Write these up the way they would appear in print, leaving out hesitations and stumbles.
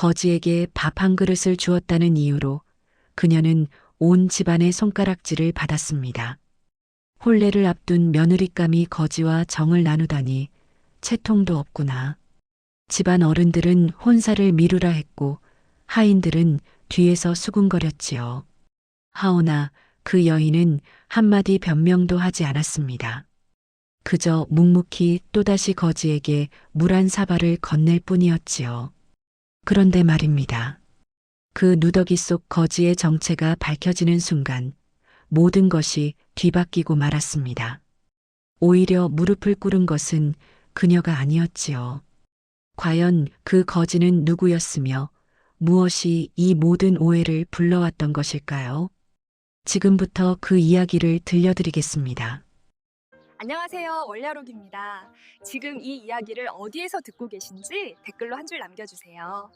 거지에게 밥 한 그릇을 주었다는 이유로 그녀는 온 집안의 손가락질을 받았습니다. 혼례를 앞둔 며느리감이 거지와 정을 나누다니 채통도 없구나. 집안 어른들은 혼사를 미루라 했고 하인들은 뒤에서 수군거렸지요. 하오나 그 여인은 한마디 변명도 하지 않았습니다. 그저 묵묵히 또다시 거지에게 물 한 사발을 건넬 뿐이었지요. 그런데 말입니다. 그 누더기 속 거지의 정체가 밝혀지는 순간 모든 것이 뒤바뀌고 말았습니다. 오히려 무릎을 꿇은 것은 그녀가 아니었지요. 과연 그 거지는 누구였으며 무엇이 이 모든 오해를 불러왔던 것일까요? 지금부터 그 이야기를 들려드리겠습니다. 안녕하세요. 월야록입니다. 지금 이 이야기를 어디에서 듣고 계신지 댓글로 한 줄 남겨주세요.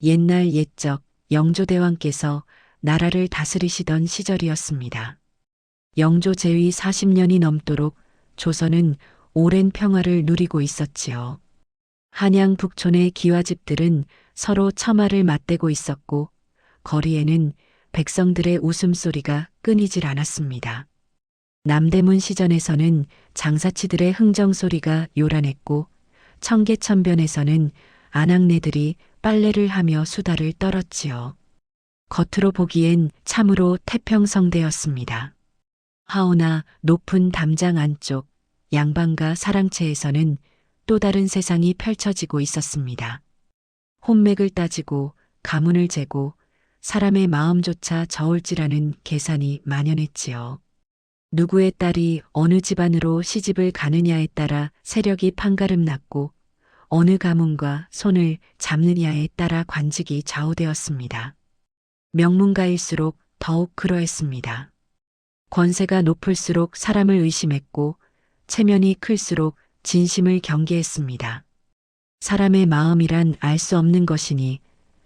옛날 옛적 영조대왕께서 나라를 다스리시던 시절이었습니다. 영조 제위 40년이 넘도록 조선은 오랜 평화를 누리고 있었지요. 한양 북촌의 기와집들은 서로 처마를 맞대고 있었고 거리에는 백성들의 웃음소리가 끊이질 않았습니다. 남대문 시전에서는 장사치들의 흥정소리가 요란했고 청계천변에서는 아낙네들이 빨래를 하며 수다를 떨었지요. 겉으로 보기엔 참으로 태평성대였습니다. 하오나 높은 담장 안쪽 양반가 사랑채에서는 또 다른 세상이 펼쳐지고 있었습니다. 혼맥을 따지고 가문을 재고 사람의 마음조차 저울질하는 계산이 만연했지요. 누구의 딸이 어느 집안으로 시집을 가느냐에 따라 세력이 판가름 났고 어느 가문과 손을 잡느냐에 따라 관직이 좌우되었습니다. 명문가일수록 더욱 그러했습니다. 권세가 높을수록 사람을 의심했고 체면이 클수록 진심을 경계했습니다. 사람의 마음이란 알 수 없는 것이니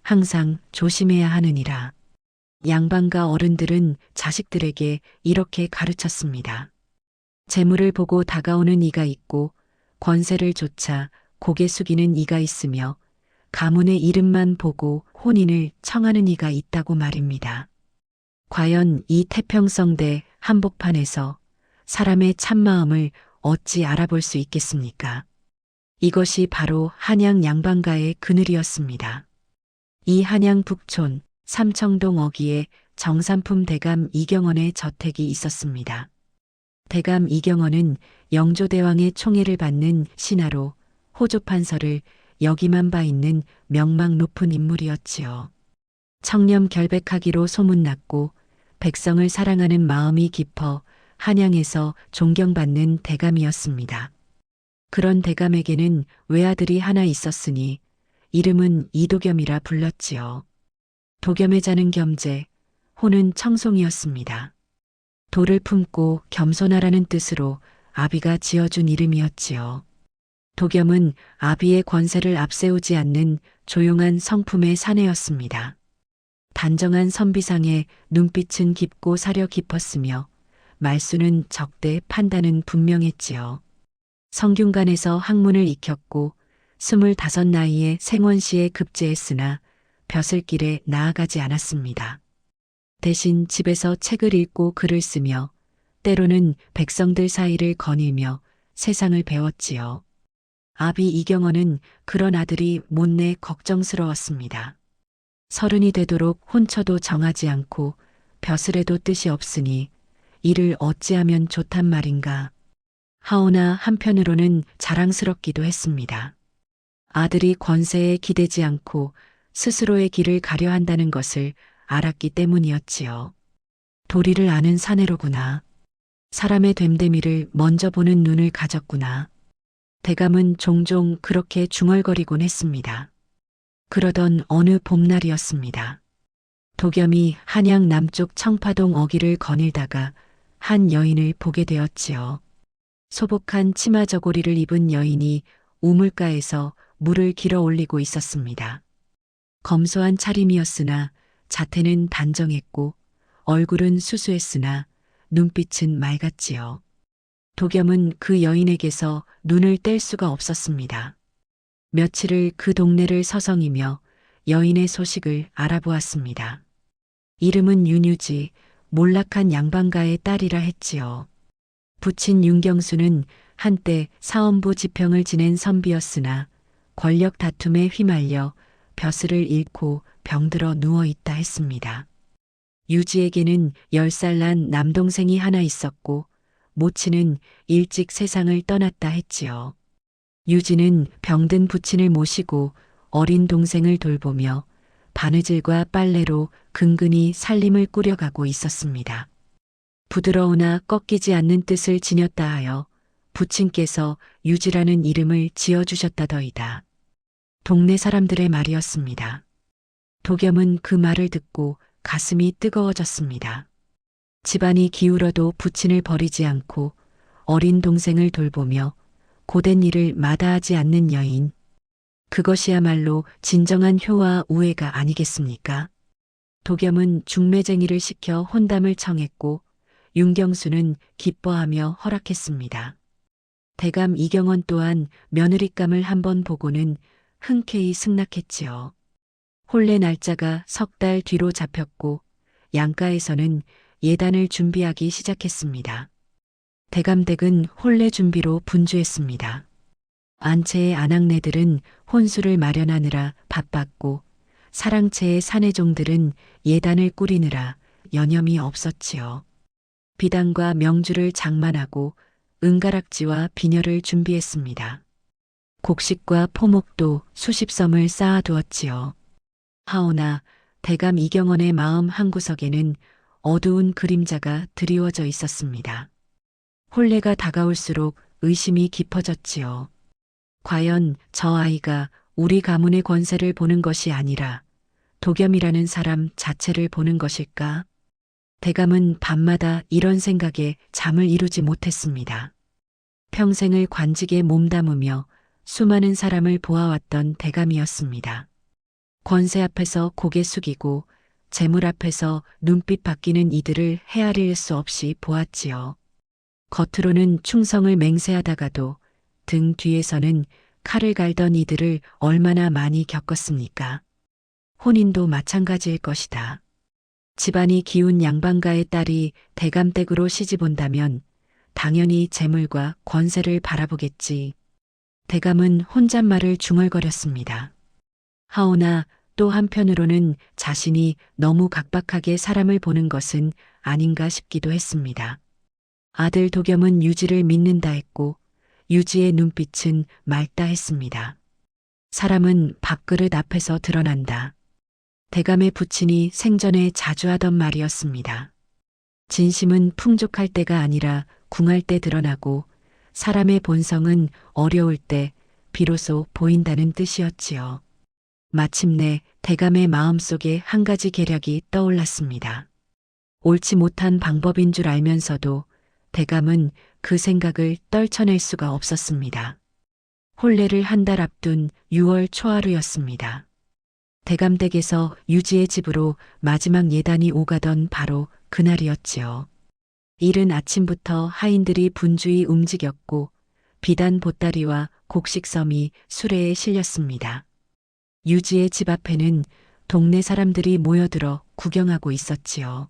항상 조심해야 하느니라. 양반가 어른들은 자식들에게 이렇게 가르쳤습니다. 재물을 보고 다가오는 이가 있고 권세를 좇아 고개 숙이는 이가 있으며 가문의 이름만 보고 혼인을 청하는 이가 있다고 말입니다. 과연 이 태평성대 한복판에서 사람의 참마음을 어찌 알아볼 수 있겠습니까? 이것이 바로 한양 양반가의 그늘이었습니다. 이 한양 북촌 삼청동 어귀에 정삼품 대감 이경원의 저택이 있었습니다. 대감 이경원은 영조대왕의 총애를 받는 신하로 호조판서를 역임한 바 있는 명망 높은 인물이었지요. 청렴 결백하기로 소문났고 백성을 사랑하는 마음이 깊어 한양에서 존경받는 대감이었습니다. 그런 대감에게는 외아들이 하나 있었으니 이름은 이도겸이라 불렀지요. 도겸의 자는 겸재, 호는 청송이었습니다. 도를 품고 겸손하라는 뜻으로 아비가 지어준 이름이었지요. 도겸은 아비의 권세를 앞세우지 않는 조용한 성품의 사내였습니다. 단정한 선비상에 눈빛은 깊고 사려 깊었으며 말수는 적대 판단은 분명했지요. 성균관에서 학문을 익혔고 25 나이에 생원시에 급제했으나 벼슬길에 나아가지 않았습니다. 대신 집에서 책을 읽고 글을 쓰며 때로는 백성들 사이를 거닐며 세상을 배웠지요. 아비 이경원은 그런 아들이 못내 걱정스러웠습니다. 30이 되도록 혼처도 정하지 않고 벼슬에도 뜻이 없으니 이를 어찌하면 좋단 말인가. 하오나 한편으로는 자랑스럽기도 했습니다. 아들이 권세에 기대지 않고 스스로의 길을 가려 한다는 것을 알았기 때문이었지요. 도리를 아는 사내로구나. 사람의 됨됨이를 먼저 보는 눈을 가졌구나. 대감은 종종 그렇게 중얼거리곤 했습니다. 그러던 어느 봄날이었습니다. 도겸이 한양 남쪽 청파동 어귀를 거닐다가 한 여인을 보게 되었지요. 소복한 치마 저고리를 입은 여인이 우물가에서 물을 길어 올리고 있었습니다. 검소한 차림이었으나 자태는 단정했고 얼굴은 수수했으나 눈빛은 맑았지요. 도겸은 그 여인에게서 눈을 뗄 수가 없었습니다. 며칠을 그 동네를 서성이며 여인의 소식을 알아보았습니다. 이름은 윤유지, 몰락한 양반가의 딸이라 했지요. 부친 윤경수는 한때 사원부 지평을 지낸 선비였으나 권력 다툼에 휘말려 벼슬을 잃고 병들어 누워 있다 했습니다. 유지에게는 10살 난 남동생이 하나 있었고 모친은 일찍 세상을 떠났다 했지요. 유지는 병든 부친을 모시고 어린 동생을 돌보며 바느질과 빨래로 근근히 살림을 꾸려가고 있었습니다. 부드러우나 꺾이지 않는 뜻을 지녔다 하여 부친께서 유지라는 이름을 지어주셨다더이다. 동네 사람들의 말이었습니다. 도겸은 그 말을 듣고 가슴이 뜨거워졌습니다. 집안이 기울어도 부친을 버리지 않고 어린 동생을 돌보며 고된 일을 마다하지 않는 여인. 그것이야말로 진정한 효와 우애가 아니겠습니까? 도겸은 중매쟁이를 시켜 혼담을 청했고 윤경수는 기뻐하며 허락했습니다. 대감 이경원 또한 며느리감을 한번 보고는 흔쾌히 승낙했지요. 혼례 날짜가 3달 뒤로 잡혔고 양가에서는 예단을 준비하기 시작했습니다. 대감댁은 혼례 준비로 분주했습니다. 안채의 아낙네들은 혼수를 마련하느라 바빴고 사랑채의 사내종들은 예단을 꾸리느라 여념이 없었지요. 비단과 명주를 장만하고 은가락지와 비녀를 준비했습니다. 곡식과 포목도 수십 섬을 쌓아두었지요. 하오나 대감 이경원의 마음 한구석에는 어두운 그림자가 드리워져 있었습니다. 혼례가 다가올수록 의심이 깊어졌지요. 과연 저 아이가 우리 가문의 권세를 보는 것이 아니라 도겸이라는 사람 자체를 보는 것일까? 대감은 밤마다 이런 생각에 잠을 이루지 못했습니다. 평생을 관직에 몸담으며 수많은 사람을 보아왔던 대감이었습니다. 권세 앞에서 고개 숙이고 재물 앞에서 눈빛 바뀌는 이들을 헤아릴 수 없이 보았지요. 겉으로는 충성을 맹세하다가도 등 뒤에서는 칼을 갈던 이들을 얼마나 많이 겪었습니까? 혼인도 마찬가지일 것이다. 집안이 기운 양반가의 딸이 대감댁으로 시집온다면 당연히 재물과 권세를 바라보겠지. 대감은 혼잣말을 중얼거렸습니다. 하오나 또 한편으로는 자신이 너무 각박하게 사람을 보는 것은 아닌가 싶기도 했습니다. 아들 도겸은 유지를 믿는다 했고 유지의 눈빛은 맑다 했습니다. 사람은 밥그릇 앞에서 드러난다. 대감의 부친이 생전에 자주 하던 말이었습니다. 진심은 풍족할 때가 아니라 궁할 때 드러나고 사람의 본성은 어려울 때 비로소 보인다는 뜻이었지요. 마침내 대감의 마음속에 한 가지 계략이 떠올랐습니다. 옳지 못한 방법인 줄 알면서도 대감은 그 생각을 떨쳐낼 수가 없었습니다. 혼례를 한 달 앞둔 6월 초하루였습니다. 대감댁에서 유지의 집으로 마지막 예단이 오가던 바로 그날이었지요. 이른 아침부터 하인들이 분주히 움직였고 비단 보따리와 곡식섬이 수레에 실렸습니다. 유지의 집 앞에는 동네 사람들이 모여들어 구경하고 있었지요.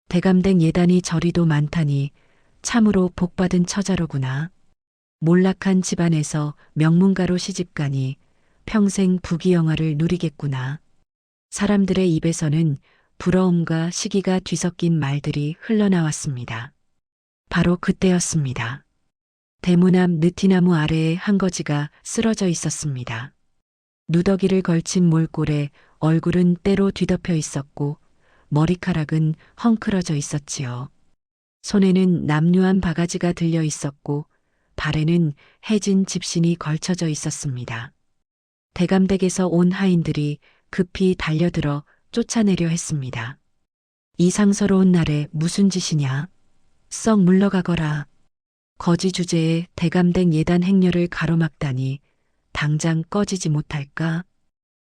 대감댁 예단이 저리도 많다니 참으로 복받은 처자로구나. 몰락한 집안에서 명문가로 시집가니 평생 부귀영화를 누리겠구나. 사람들의 입에서는 부러움과 시기가 뒤섞인 말들이 흘러나왔습니다. 바로 그때였습니다. 대문 앞 느티나무 아래에 한 거지가 쓰러져 있었습니다. 누더기를 걸친 몰골에 얼굴은 때로 뒤덮여 있었고 머리카락은 헝클어져 있었지요. 손에는 남루한 바가지가 들려 있었고 발에는 해진 집신이 걸쳐져 있었습니다. 대감댁에서 온 하인들이 급히 달려들어 쫓아내려 했습니다. 이상스러운 날에 무슨 짓이냐? 썩 물러가거라. 거지 주제에 대감댁 예단 행렬을 가로막다니 당장 꺼지지 못할까?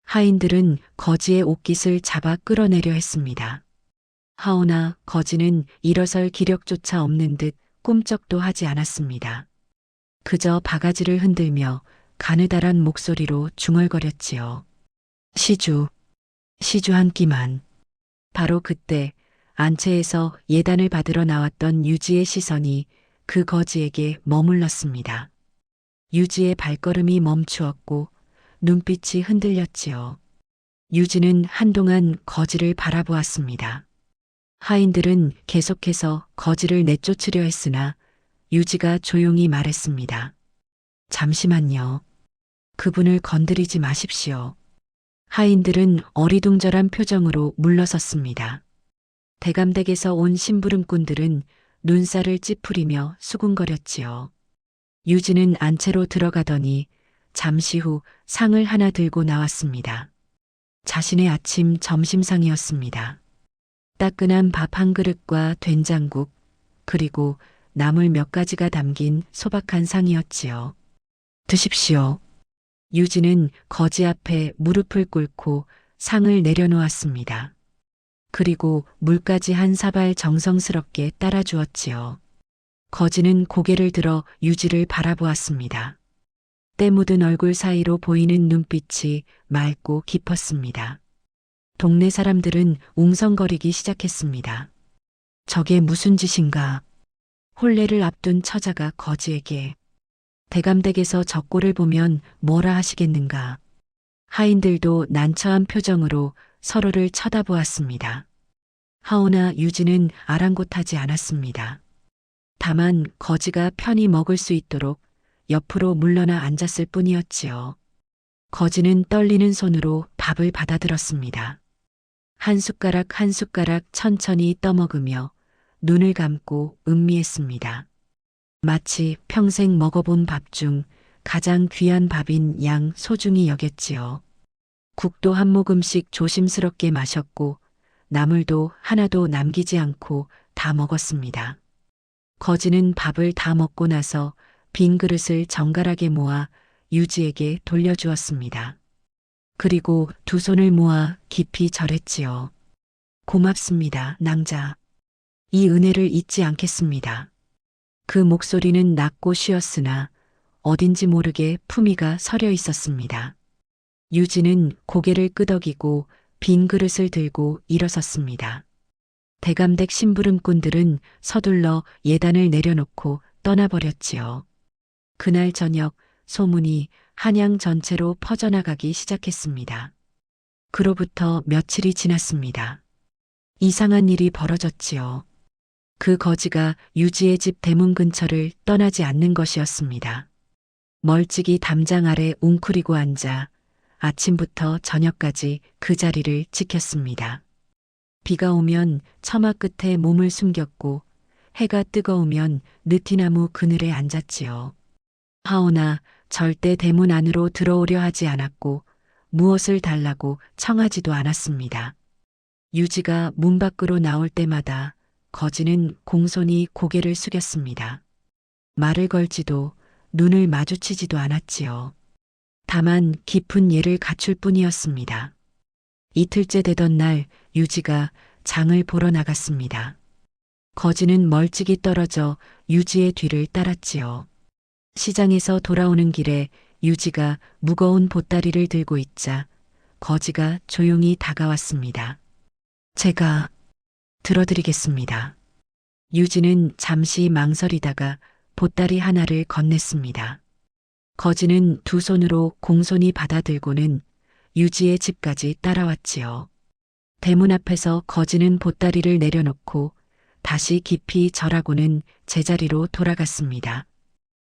하인들은 거지의 옷깃을 잡아 끌어내려 했습니다. 하오나 거지는 일어설 기력조차 없는 듯 꿈쩍도 하지 않았습니다. 그저 바가지를 흔들며 가느다란 목소리로 중얼거렸지요. 시주, 시주 한 끼만. 바로 그때 안채에서 예단을 받으러 나왔던 유지의 시선이 그 거지에게 머물렀습니다. 유지의 발걸음이 멈추었고 눈빛이 흔들렸지요. 유지는 한동안 거지를 바라보았습니다. 하인들은 계속해서 거지를 내쫓으려 했으나 유지가 조용히 말했습니다. 잠시만요. 그분을 건드리지 마십시오. 하인들은 어리둥절한 표정으로 물러섰습니다. 대감댁에서 온 심부름꾼들은 눈살을 찌푸리며 수군거렸지요. 유지는 안채로 들어가더니 잠시 후 상을 하나 들고 나왔습니다. 자신의 아침 점심상이었습니다. 따끈한 밥 한 그릇과 된장국, 그리고 나물 몇 가지가 담긴 소박한 상이었지요. 드십시오. 유지는 거지 앞에 무릎을 꿇고 상을 내려놓았습니다. 그리고 물까지 한 사발 정성스럽게 따라주었지요. 거지는 고개를 들어 유지를 바라보았습니다. 때 묻은 얼굴 사이로 보이는 눈빛이 맑고 깊었습니다. 동네 사람들은 웅성거리기 시작했습니다. 저게 무슨 짓인가? 혼례를 앞둔 처자가 거지에게 대감댁에서 저 꼴을 보면 뭐라 하시겠는가? 하인들도 난처한 표정으로 서로를 쳐다보았습니다. 하오나 유지는 아랑곳하지 않았습니다. 다만 거지가 편히 먹을 수 있도록 옆으로 물러나 앉았을 뿐이었지요. 거지는 떨리는 손으로 밥을 받아들었습니다. 한 숟가락 한 숟가락 천천히 떠먹으며 눈을 감고 음미했습니다. 마치 평생 먹어본 밥 중 가장 귀한 밥인 양 소중히 여겼지요. 국도 한 모금씩 조심스럽게 마셨고 나물도 하나도 남기지 않고 다 먹었습니다. 거지는 밥을 다 먹고 나서 빈 그릇을 정갈하게 모아 유지에게 돌려주었습니다. 그리고 두 손을 모아 깊이 절했지요. 고맙습니다, 낭자. 이 은혜를 잊지 않겠습니다. 그 목소리는 낮고 쉬었으나 어딘지 모르게 품위가 서려 있었습니다. 유지는 고개를 끄덕이고 빈 그릇을 들고 일어섰습니다. 대감댁 심부름꾼들은 서둘러 예단을 내려놓고 떠나버렸지요. 그날 저녁 소문이 한양 전체로 퍼져나가기 시작했습니다. 그로부터 며칠이 지났습니다. 이상한 일이 벌어졌지요. 그 거지가 유지의 집 대문 근처를 떠나지 않는 것이었습니다. 멀찍이 담장 아래 웅크리고 앉아 아침부터 저녁까지 그 자리를 지켰습니다. 비가 오면 처마 끝에 몸을 숨겼고 해가 뜨거우면 느티나무 그늘에 앉았지요. 하오나 절대 대문 안으로 들어오려 하지 않았고 무엇을 달라고 청하지도 않았습니다. 유지가 문 밖으로 나올 때마다 거지는 공손히 고개를 숙였습니다. 말을 걸지도 눈을 마주치지도 않았지요. 다만 깊은 예를 갖출 뿐이었습니다. 이틀째 되던 날 유지가 장을 보러 나갔습니다. 거지는 멀찍이 떨어져 유지의 뒤를 따랐지요. 시장에서 돌아오는 길에 유지가 무거운 보따리를 들고 있자 거지가 조용히 다가왔습니다. 제가 들어드리겠습니다. 유지는 잠시 망설이다가 보따리 하나를 건넸습니다. 거지는 두 손으로 공손히 받아들고는 유지의 집까지 따라왔지요. 대문 앞에서 거지는 보따리를 내려놓고 다시 깊이 절하고는 제자리로 돌아갔습니다.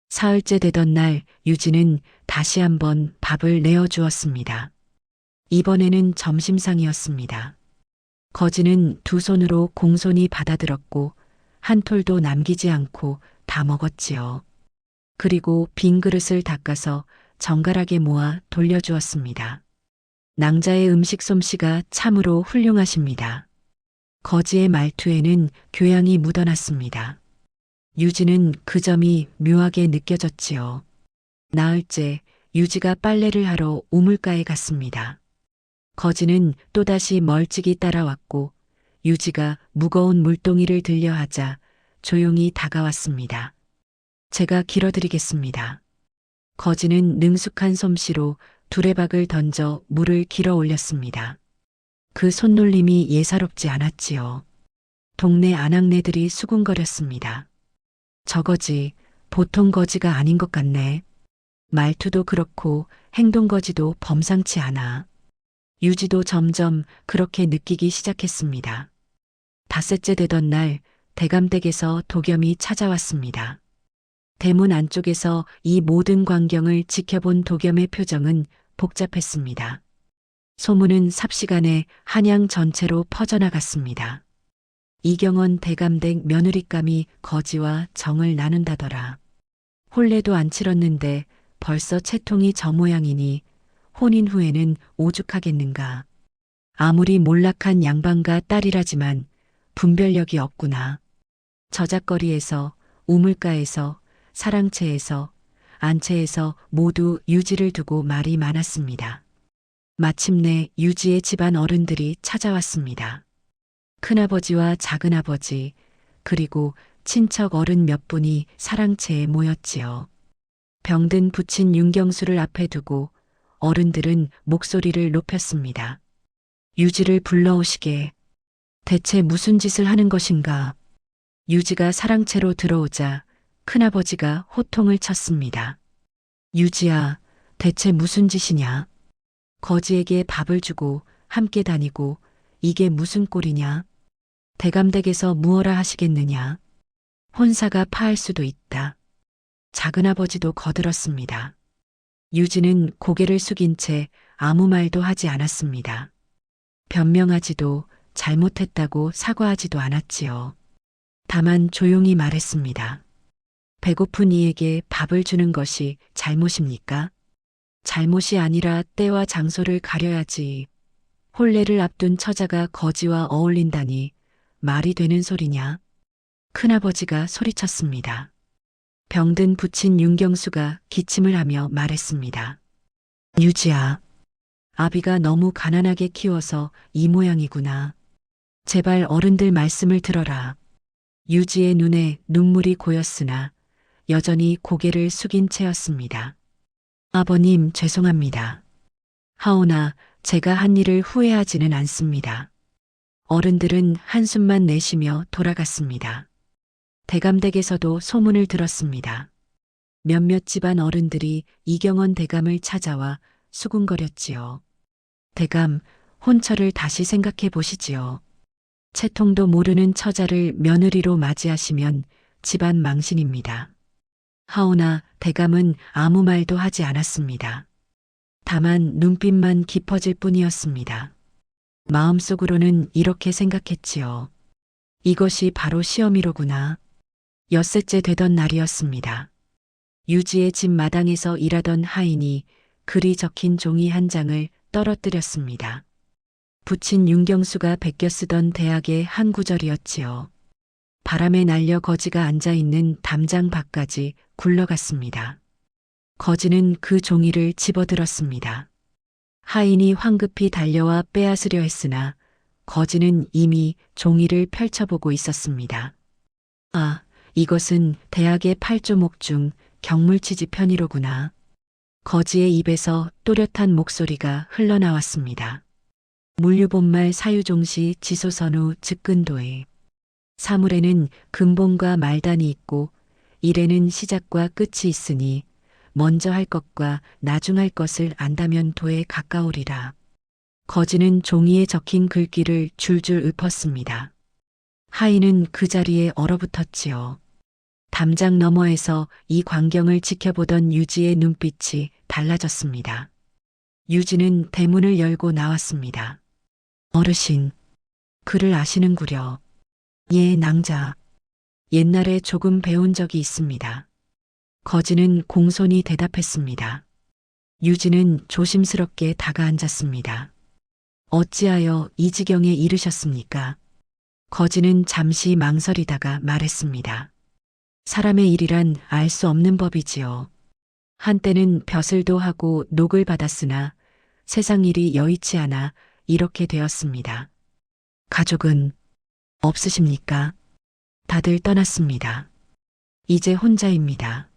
사흘째 되던 날 유지는 다시 한번 밥을 내어주었습니다. 이번에는 점심상이었습니다. 거지는 두 손으로 공손히 받아들었고 한 톨도 남기지 않고 다 먹었지요. 그리고 빈 그릇을 닦아서 정갈하게 모아 돌려주었습니다. 낭자의 음식 솜씨가 참으로 훌륭하십니다. 거지의 말투에는 교양이 묻어났습니다. 유지는 그 점이 묘하게 느껴졌지요. 나흘째 유지가 빨래를 하러 우물가에 갔습니다. 거지는 또다시 멀찍이 따라왔고 유지가 무거운 물동이를 들려 하자 조용히 다가왔습니다. 제가 길어드리겠습니다. 거지는 능숙한 솜씨로 두레박을 던져 물을 길어 올렸습니다. 그 손놀림이 예사롭지 않았지요. 동네 아낙네들이 수군거렸습니다. 저 거지, 보통 거지가 아닌 것 같네. 말투도 그렇고 행동 거지도 범상치 않아. 유지도 점점 그렇게 느끼기 시작했습니다. 닷새째 되던 날 대감댁에서 도겸이 찾아왔습니다. 대문 안쪽에서 이 모든 광경을 지켜본 도겸의 표정은 복잡했습니다. 소문은 삽시간에 한양 전체로 퍼져나갔습니다. 이경원 대감댁 며느리감이 거지와 정을 나눈다더라. 혼례도 안 치렀는데 벌써 채통이 저 모양이니 혼인 후에는 오죽하겠는가. 아무리 몰락한 양반과 딸이라지만 분별력이 없구나. 저작거리에서, 우물가에서, 사랑채에서, 안채에서 모두 유지를 두고 말이 많았습니다. 마침내 유지의 집안 어른들이 찾아왔습니다. 큰아버지와 작은아버지, 그리고 친척 어른 몇 분이 사랑채에 모였지요. 병든 부친 윤경수를 앞에 두고 어른들은 목소리를 높였습니다. 유지를 불러오시게. 대체 무슨 짓을 하는 것인가? 유지가 사랑채로 들어오자 큰아버지가 호통을 쳤습니다. 유지야, 대체 무슨 짓이냐? 거지에게 밥을 주고 함께 다니고 이게 무슨 꼴이냐? 대감댁에서 무엇라 하시겠느냐? 혼사가 파할 수도 있다. 작은아버지도 거들었습니다. 유지는 고개를 숙인 채 아무 말도 하지 않았습니다. 변명하지도 잘못했다고 사과하지도 않았지요. 다만 조용히 말했습니다. 배고픈 이에게 밥을 주는 것이 잘못입니까? 잘못이 아니라 때와 장소를 가려야지. 혼례를 앞둔 처자가 거지와 어울린다니 말이 되는 소리냐? 큰아버지가 소리쳤습니다. 병든 부친 윤경수가 기침을 하며 말했습니다. 유지야, 아비가 너무 가난하게 키워서 이 모양이구나. 제발 어른들 말씀을 들어라. 유지의 눈에 눈물이 고였으나 여전히 고개를 숙인 채였습니다. 아버님 죄송합니다. 하오나 제가 한 일을 후회하지는 않습니다. 어른들은 한숨만 내쉬며 돌아갔습니다. 대감댁에서도 소문을 들었습니다. 몇몇 집안 어른들이 이경원 대감을 찾아와 수군거렸지요. 대감, 혼처를 다시 생각해 보시지요. 채통도 모르는 처자를 며느리로 맞이하시면 집안 망신입니다. 하오나 대감은 아무 말도 하지 않았습니다. 다만 눈빛만 깊어질 뿐이었습니다. 마음속으로는 이렇게 생각했지요. 이것이 바로 시어미로구나. 엿새째 되던 날이었습니다. 유지의 집 마당에서 일하던 하인이 글이 적힌 종이 한 장을 떨어뜨렸습니다. 부친 윤경수가 베껴 쓰던 대학의 한 구절이었지요. 바람에 날려 거지가 앉아있는 담장 밖까지 굴러갔습니다. 거지는 그 종이를 집어들었습니다. 하인이 황급히 달려와 빼앗으려 했으나 거지는 이미 종이를 펼쳐보고 있었습니다. 아, 이것은 대학의 8조목 중 경물치지 편이로구나. 거지의 입에서 또렷한 목소리가 흘러나왔습니다. 물류본말 사유종시 지소선후 즉근도에. 사물에는 근본과 말단이 있고 일에는 시작과 끝이 있으니 먼저 할 것과 나중 할 것을 안다면 도에 가까우리라. 거지는 종이에 적힌 글귀를 줄줄 읊었습니다. 하인은 그 자리에 얼어붙었지요. 담장 너머에서 이 광경을 지켜보던 유지의 눈빛이 달라졌습니다. 유지는 대문을 열고 나왔습니다. 어르신, 그를 아시는구려. 예, 낭자. 옛날에 조금 배운 적이 있습니다. 거지는 공손히 대답했습니다. 유지는 조심스럽게 다가앉았습니다. 어찌하여 이 지경에 이르셨습니까? 거지는 잠시 망설이다가 말했습니다. 사람의 일이란 알 수 없는 법이지요. 한때는 벼슬도 하고 녹을 받았으나 세상 일이 여의치 않아 이렇게 되었습니다. 가족은 없으십니까? 다들 떠났습니다. 이제 혼자입니다.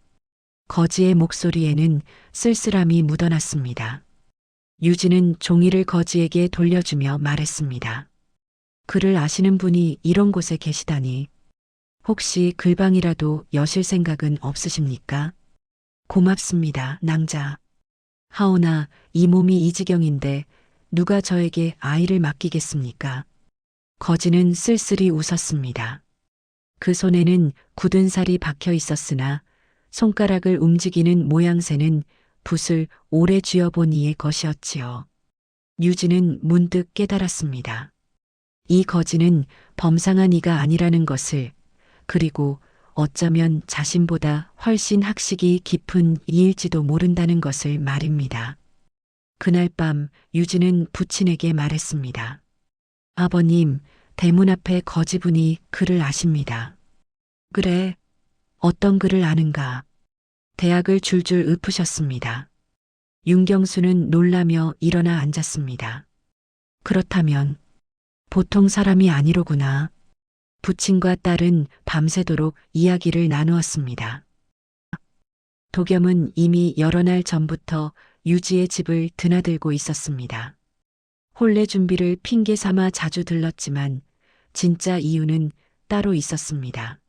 거지의 목소리에는 쓸쓸함이 묻어났습니다. 유진은 종이를 거지에게 돌려주며 말했습니다. 글을 아시는 분이 이런 곳에 계시다니. 혹시 글방이라도 여실 생각은 없으십니까? 고맙습니다, 낭자. 하오나 이 몸이 이 지경인데 누가 저에게 아이를 맡기겠습니까? 거지는 쓸쓸히 웃었습니다. 그 손에는 굳은 살이 박혀 있었으나 손가락을 움직이는 모양새는 붓을 오래 쥐어본 이의 것이었지요. 유진은 문득 깨달았습니다. 이 거지는 범상한 이가 아니라는 것을, 그리고 어쩌면 자신보다 훨씬 학식이 깊은 이일지도 모른다는 것을 말입니다. 그날 밤 유진은 부친에게 말했습니다. 아버님, 대문 앞에 거지분이 글을 아십니다. 그래, 어떤 글을 아는가? 대학을 줄줄 읊으셨습니다. 윤경수는 놀라며 일어나 앉았습니다. 그렇다면 보통 사람이 아니로구나. 부친과 딸은 밤새도록 이야기를 나누었습니다. 도겸은 이미 여러 날 전부터 유지의 집을 드나들고 있었습니다. 혼례 준비를 핑계 삼아 자주 들렀지만 진짜 이유는 따로 있었습니다.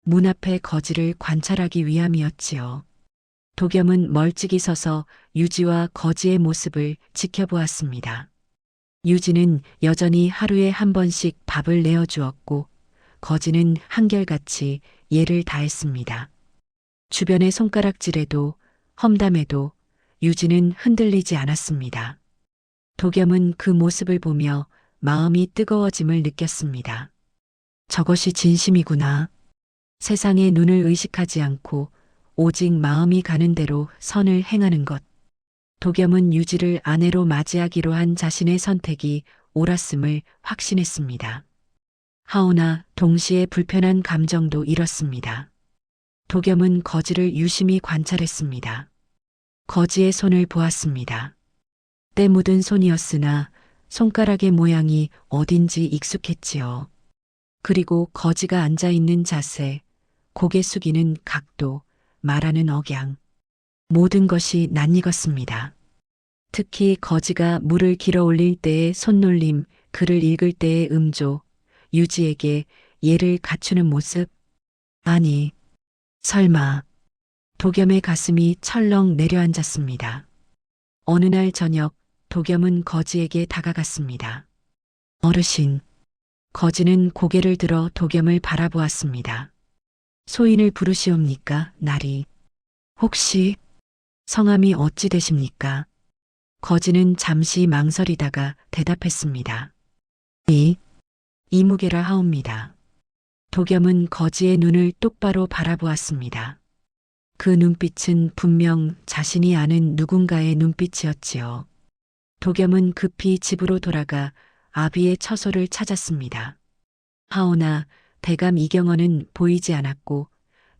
문 앞에 거지를 관찰하기 위함이었지요. 도겸은 멀찍이 서서 유지와 거지의 모습을 지켜보았습니다. 유지는 여전히 하루에 한 번씩 밥을 내어주었고 거지는 한결같이 예를 다했습니다. 주변의 손가락질에도 험담에도 유지는 흔들리지 않았습니다. 도겸은 그 모습을 보며 마음이 뜨거워짐을 느꼈습니다. 저것이 진심이구나. 세상의 눈을 의식하지 않고 오직 마음이 가는 대로 선을 행하는 것. 도겸은 유지를 아내로 맞이하기로 한 자신의 선택이 옳았음을 확신했습니다. 하오나 동시에 불편한 감정도 일었습니다. 도겸은 거지를 유심히 관찰했습니다. 거지의 손을 보았습니다. 때 묻은 손이었으나 손가락의 모양이 어딘지 익숙했지요. 그리고 거지가 앉아있는 자세, 고개 숙이는 각도, 말하는 억양. 모든 것이 낯익었습니다. 특히 거지가 물을 길어 올릴 때의 손놀림, 글을 읽을 때의 음조, 유지에게 예를 갖추는 모습. 아니, 설마. 도겸의 가슴이 철렁 내려앉았습니다. 어느 날 저녁 도겸은 거지에게 다가갔습니다. 어르신. 거지는 고개를 들어 도겸을 바라보았습니다. 소인을 부르시옵니까, 나리. 혹시 성함이 어찌 되십니까? 거지는 잠시 망설이다가 대답했습니다. 이무개라 하옵니다. 도겸은 거지의 눈을 똑바로 바라보았습니다. 그 눈빛은 분명 자신이 아는 누군가의 눈빛이었지요. 도겸은 급히 집으로 돌아가 아비의 처소를 찾았습니다. 하오나 대감 이경원은 보이지 않았고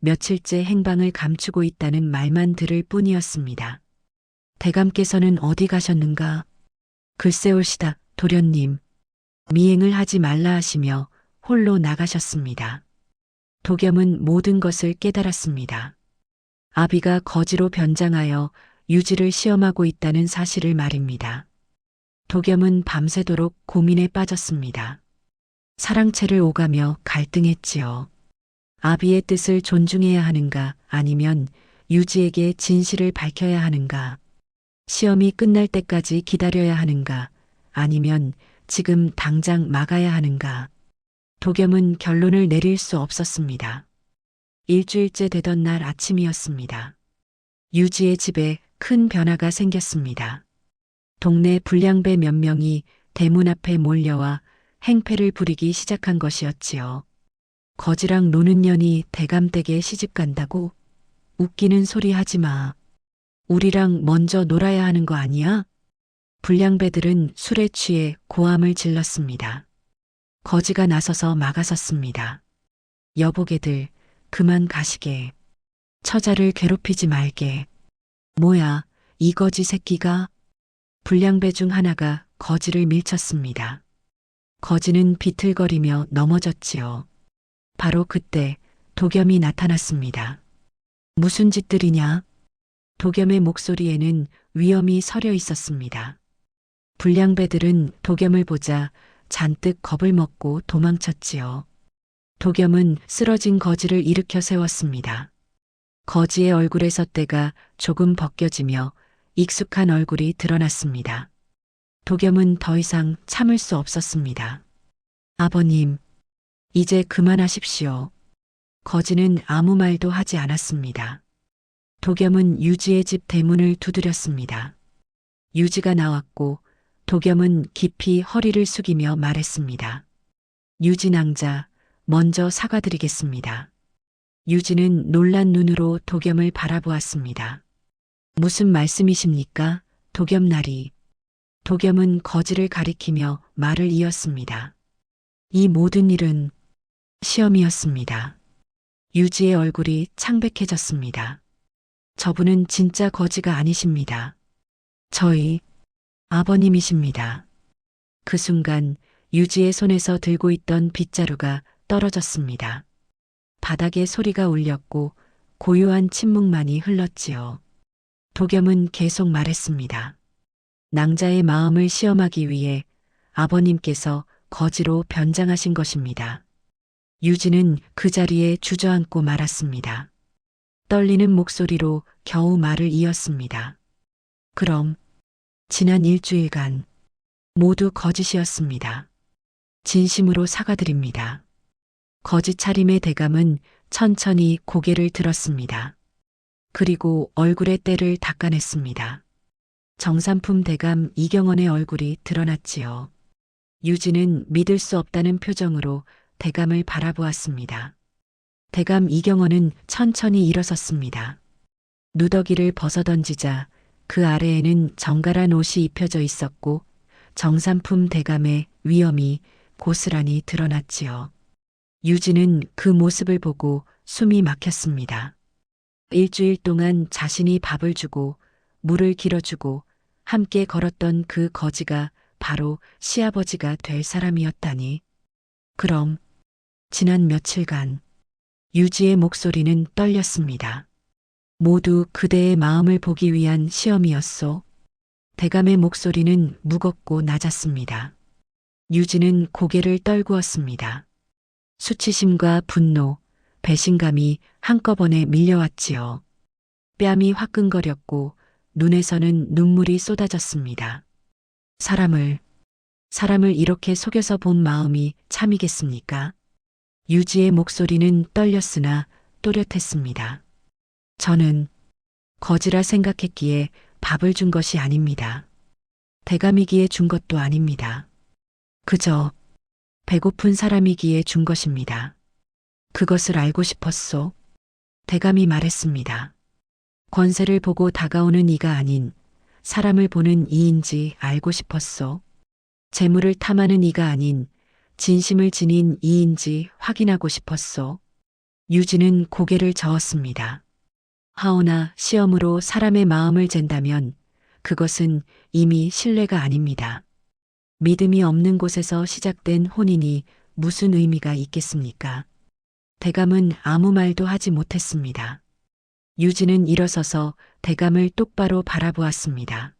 며칠째 행방을 감추고 있다는 말만 들을 뿐이었습니다. 대감께서는 어디 가셨는가? 글쎄올시다, 도련님. 미행을 하지 말라 하시며 홀로 나가셨습니다. 도겸은 모든 것을 깨달았습니다. 아비가 거지로 변장하여 유지를 시험하고 있다는 사실을 말입니다. 도겸은 밤새도록 고민에 빠졌습니다. 사랑채를 오가며 갈등했지요. 아비의 뜻을 존중해야 하는가 아니면 유지에게 진실을 밝혀야 하는가. 시험이 끝날 때까지 기다려야 하는가 아니면 지금 당장 막아야 하는가. 도겸은 결론을 내릴 수 없었습니다. 일주일째 되던 날 아침이었습니다. 유지의 집에 큰 변화가 생겼습니다. 동네 불량배 몇 명이 대문 앞에 몰려와 행패를 부리기 시작한 것이었지요. 거지랑 노는 년이 대감댁에 시집간다고? 웃기는 소리 하지 마. 우리랑 먼저 놀아야 하는 거 아니야? 불량배들은 술에 취해 고함을 질렀습니다. 거지가 나서서 막아섰습니다. 여보게들, 그만 가시게. 처자를 괴롭히지 말게. 뭐야, 이 거지 새끼가? 불량배 중 하나가 거지를 밀쳤습니다. 거지는 비틀거리며 넘어졌지요. 바로 그때 도겸이 나타났습니다. 무슨 짓들이냐? 도겸의 목소리에는 위험이 서려 있었습니다. 불량배들은 도겸을 보자 잔뜩 겁을 먹고 도망쳤지요. 도겸은 쓰러진 거지를 일으켜 세웠습니다. 거지의 얼굴에서 때가 조금 벗겨지며 익숙한 얼굴이 드러났습니다. 도겸은 더 이상 참을 수 없었습니다. 아버님, 이제 그만하십시오. 거지는 아무 말도 하지 않았습니다. 도겸은 유지의 집 대문을 두드렸습니다. 유지가 나왔고 도겸은 깊이 허리를 숙이며 말했습니다. 유지 낭자, 먼저 사과드리겠습니다. 유지는 놀란 눈으로 도겸을 바라보았습니다. 무슨 말씀이십니까? 도겸나리. 도겸은 거지를 가리키며 말을 이었습니다. 이 모든 일은 시험이었습니다. 유지의 얼굴이 창백해졌습니다. 저분은 진짜 거지가 아니십니다. 저희 아버님이십니다. 그 순간 유지의 손에서 들고 있던 빗자루가 떨어졌습니다. 바닥에 소리가 울렸고 고요한 침묵만이 흘렀지요. 도겸은 계속 말했습니다. 낭자의 마음을 시험하기 위해 아버님께서 거지로 변장하신 것입니다. 유지는 그 자리에 주저앉고 말았습니다. 떨리는 목소리로 겨우 말을 이었습니다. 그럼 지난 일주일간 모두 거짓이었습니다. 진심으로 사과드립니다. 거짓 차림의 대감은 천천히 고개를 들었습니다. 그리고 얼굴의 때를 닦아냈습니다. 정삼품 대감 이경원의 얼굴이 드러났지요. 유지는 믿을 수 없다는 표정으로 대감을 바라보았습니다. 대감 이경원은 천천히 일어섰습니다. 누더기를 벗어던지자 그 아래에는 정갈한 옷이 입혀져 있었고 정삼품 대감의 위엄이 고스란히 드러났지요. 유지는 그 모습을 보고 숨이 막혔습니다. 일주일 동안 자신이 밥을 주고 물을 길어주고 함께 걸었던 그 거지가 바로 시아버지가 될 사람이었다니. 그럼 지난 며칠간 유지의 목소리는 떨렸습니다. 모두 그대의 마음을 보기 위한 시험이었소. 대감의 목소리는 무겁고 낮았습니다. 유지는 고개를 떨구었습니다. 수치심과 분노, 배신감이 한꺼번에 밀려왔지요. 뺨이 화끈거렸고 눈에서는 눈물이 쏟아졌습니다. 사람을 이렇게 속여서 본 마음이 참이겠습니까? 유지의 목소리는 떨렸으나 또렷했습니다. 저는 거지라 생각했기에 밥을 준 것이 아닙니다. 대감이기에 준 것도 아닙니다. 그저 배고픈 사람이기에 준 것입니다. 그것을 알고 싶었소. 대감이 말했습니다. 권세를 보고 다가오는 이가 아닌 사람을 보는 이인지 알고 싶었소. 재물을 탐하는 이가 아닌 진심을 지닌 이인지 확인하고 싶었소. 유지는 고개를 저었습니다. 하오나 시험으로 사람의 마음을 잰다면 그것은 이미 신뢰가 아닙니다. 믿음이 없는 곳에서 시작된 혼인이 무슨 의미가 있겠습니까? 대감은 아무 말도 하지 못했습니다. 유지는 일어서서 대감을 똑바로 바라보았습니다.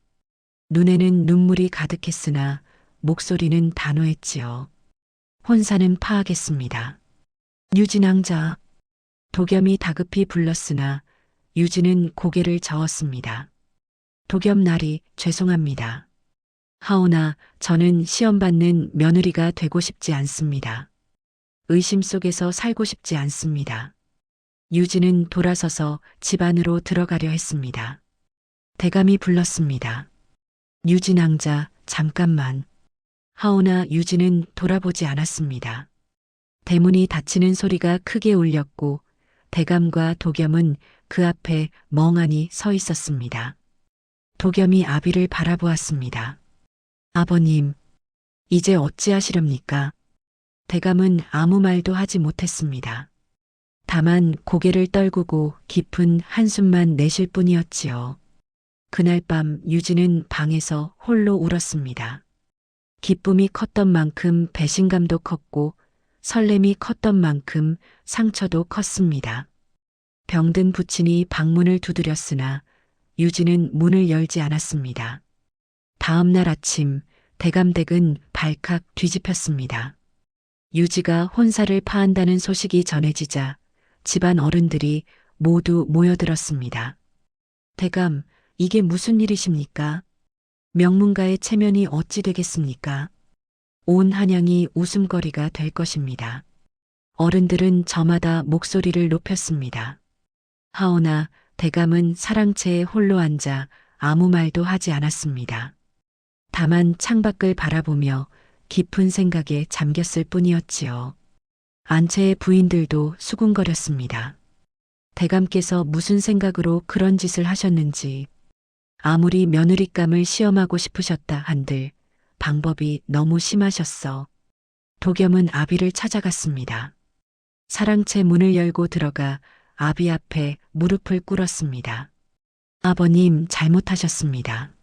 눈에는 눈물이 가득했으나 목소리는 단호했지요. 혼사는 파하겠습니다. 유진 왕자. 도겸이 다급히 불렀으나 유지는 고개를 저었습니다. 도겸나리, 죄송합니다. 하오나 저는 시험받는 며느리가 되고 싶지 않습니다. 의심 속에서 살고 싶지 않습니다. 유지는 돌아서서 집 안으로 들어가려 했습니다. 대감이 불렀습니다. 유진 왕자, 잠깐만. 하오나 유지는 돌아보지 않았습니다. 대문이 닫히는 소리가 크게 울렸고 대감과 도겸은 그 앞에 멍하니 서 있었습니다. 도겸이 아비를 바라보았습니다. 아버님, 이제 어찌하시렵니까? 대감은 아무 말도 하지 못했습니다. 다만 고개를 떨구고 깊은 한숨만 내쉴 뿐이었지요. 그날 밤 유지는 방에서 홀로 울었습니다. 기쁨이 컸던 만큼 배신감도 컸고 설렘이 컸던 만큼 상처도 컸습니다. 병든 부친이 방문을 두드렸으나 유지는 문을 열지 않았습니다. 다음 날 아침 대감댁은 발칵 뒤집혔습니다. 유지가 혼사를 파한다는 소식이 전해지자 집안 어른들이 모두 모여들었습니다. 대감, 이게 무슨 일이십니까? 명문가의 체면이 어찌 되겠습니까? 온 한양이 웃음거리가 될 것입니다. 어른들은 저마다 목소리를 높였습니다. 하오나 대감은 사랑채에 홀로 앉아 아무 말도 하지 않았습니다. 다만 창밖을 바라보며 깊은 생각에 잠겼을 뿐이었지요. 안채의 부인들도 수군거렸습니다. 대감께서 무슨 생각으로 그런 짓을 하셨는지, 아무리 며느리감을 시험하고 싶으셨다 한들 방법이 너무 심하셨어. 도겸은 아비를 찾아갔습니다. 사랑채 문을 열고 들어가 아비 앞에 무릎을 꿇었습니다. 아버님, 잘못하셨습니다.